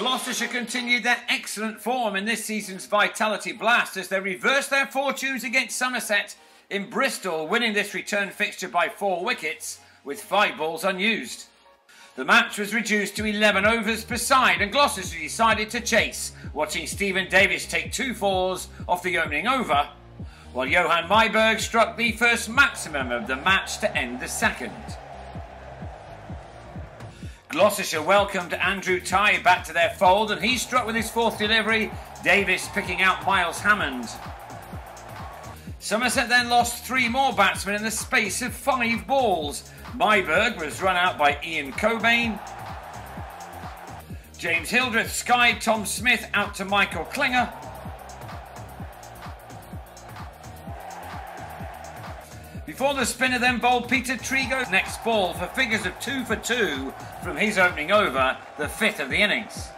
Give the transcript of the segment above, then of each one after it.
Gloucestershire continued their excellent form in this season's Vitality Blast as they reversed their fortunes against Somerset in Bristol, winning this return fixture by 4 wickets with 5 balls unused. The match was reduced to 11 overs per side and Gloucestershire decided to chase, watching Stephen Davis take 2 fours off the opening over, while Johan Myberg struck the first maximum of the match to end the second. Gloucestershire welcomed Andrew Tye back to their fold and he struck with his 4th delivery, Davis picking out Miles Hammond. Somerset then lost 3 more batsmen in the space of 5 balls. Myberg was run out by Ian Cobain. James Hildreth skied Tom Smith out to Michael Klinger. Before the spinner then bowled Peter Trigo's next ball for figures of 2 for 2 from his opening over, the 5th of the innings.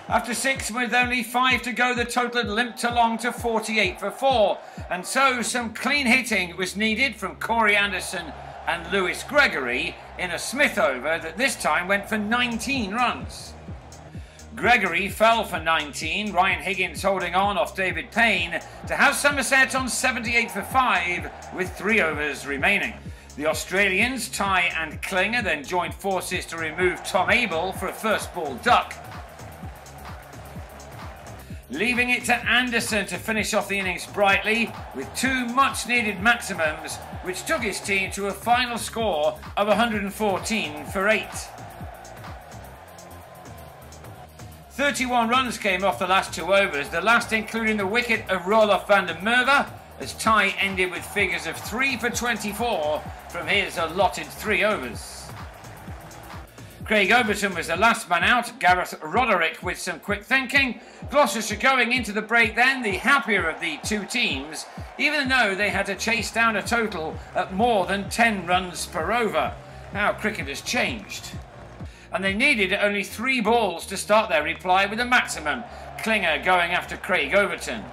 After 6 with only 5 to go, the total had limped along to 48 for 4, and so some clean hitting was needed from Corey Anderson and Lewis Gregory in a Smith over that this time went for 19 runs. Gregory fell for 19, Ryan Higgins holding on off David Payne to have Somerset on 78 for 5 with 3 overs remaining. The Australians, Tye and Klinger, then joined forces to remove Tom Abel for a first ball duck, leaving it to Anderson to finish off the innings brightly with 2 much needed maximums, which took his team to a final score of 114 for 8. 31 runs came off the last 2 overs, the last including the wicket of Roelof van der Merwe, as Tye ended with figures of 3 for 24 from his allotted 3 overs. Craig Overton was the last man out, Gareth Roderick with some quick thinking. Gloucestershire going into the break then, the happier of the 2 teams, even though they had to chase down a total at more than 10 runs per over. How cricket has changed. And they needed only 3 balls to start their reply with a maximum, Klinger going after Craig Overton.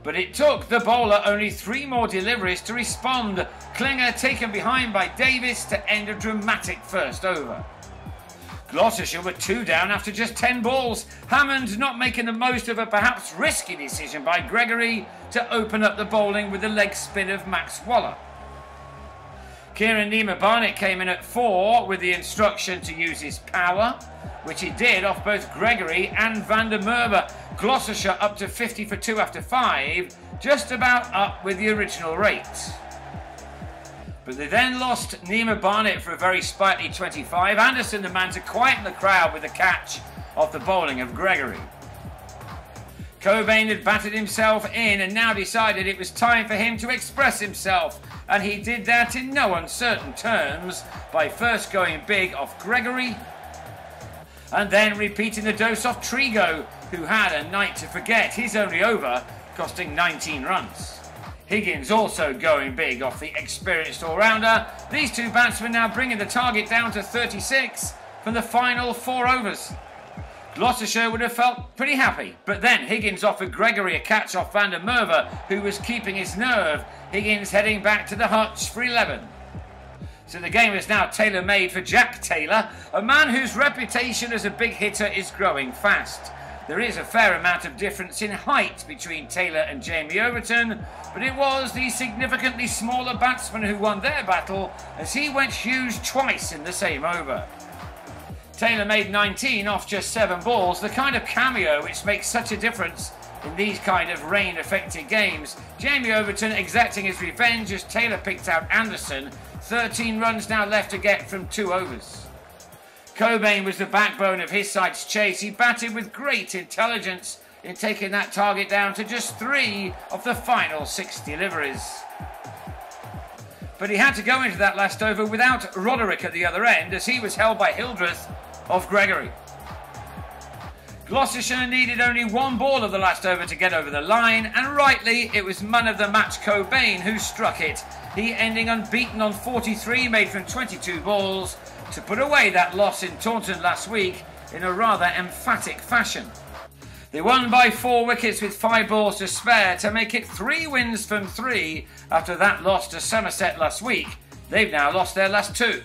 But it took the bowler only 3 more deliveries to respond, Klinger taken behind by Davis to end a dramatic first over. Gloucestershire were 2 down after just 10 balls, Hammond not making the most of a perhaps risky decision by Gregory to open up the bowling with the leg spin of Max Waller. Kieran Nima-Barnett came in at 4 with the instruction to use his power, which he did off both Gregory and van der Merwe. Gloucestershire up to 50 for 2 after 5, just about up with the original rate. But they then lost Nima-Barnett for a very sprightly 25. Anderson the man to quieten the crowd with a catch off the bowling of Gregory. Cobain had batted himself in and now decided it was time for him to express himself, and he did that in no uncertain terms by first going big off Gregory and then repeating the dose off Trigo, who had a night to forget, his only over costing 19 runs. Higgins also going big off the experienced all-rounder. These 2 batsmen now bringing the target down to 36 from the final 4 overs. Gloucestershire would have felt pretty happy, but then Higgins offered Gregory a catch off van der Merwe, who was keeping his nerve. Higgins heading back to the hutch for 11. So the game is now tailor-made for Jack Taylor, a man whose reputation as a big hitter is growing fast. There is a fair amount of difference in height between Taylor and Jamie Overton, but it was the significantly smaller batsman who won their battle as he went huge twice in the same over. Taylor made 19 off just 7 balls, the kind of cameo which makes such a difference in these kind of rain-affected games. Jamie Overton exacting his revenge as Taylor picked out Anderson. 13 runs now left to get from 2 overs. Cobain was the backbone of his side's chase. He batted with great intelligence in taking that target down to just 3 of the final 6 deliveries. But he had to go into that last over without Roderick at the other end as he was held by Hildreth off Gregory. Gloucestershire needed only 1 ball of the last over to get over the line, and rightly it was man of the match Cobain who struck it, he ending unbeaten on 43 made from 22 balls to put away that loss in Taunton last week in a rather emphatic fashion. They won by 4 wickets with 5 balls to spare to make it 3 wins from 3 after that loss to Somerset last week. They've now lost their last 2.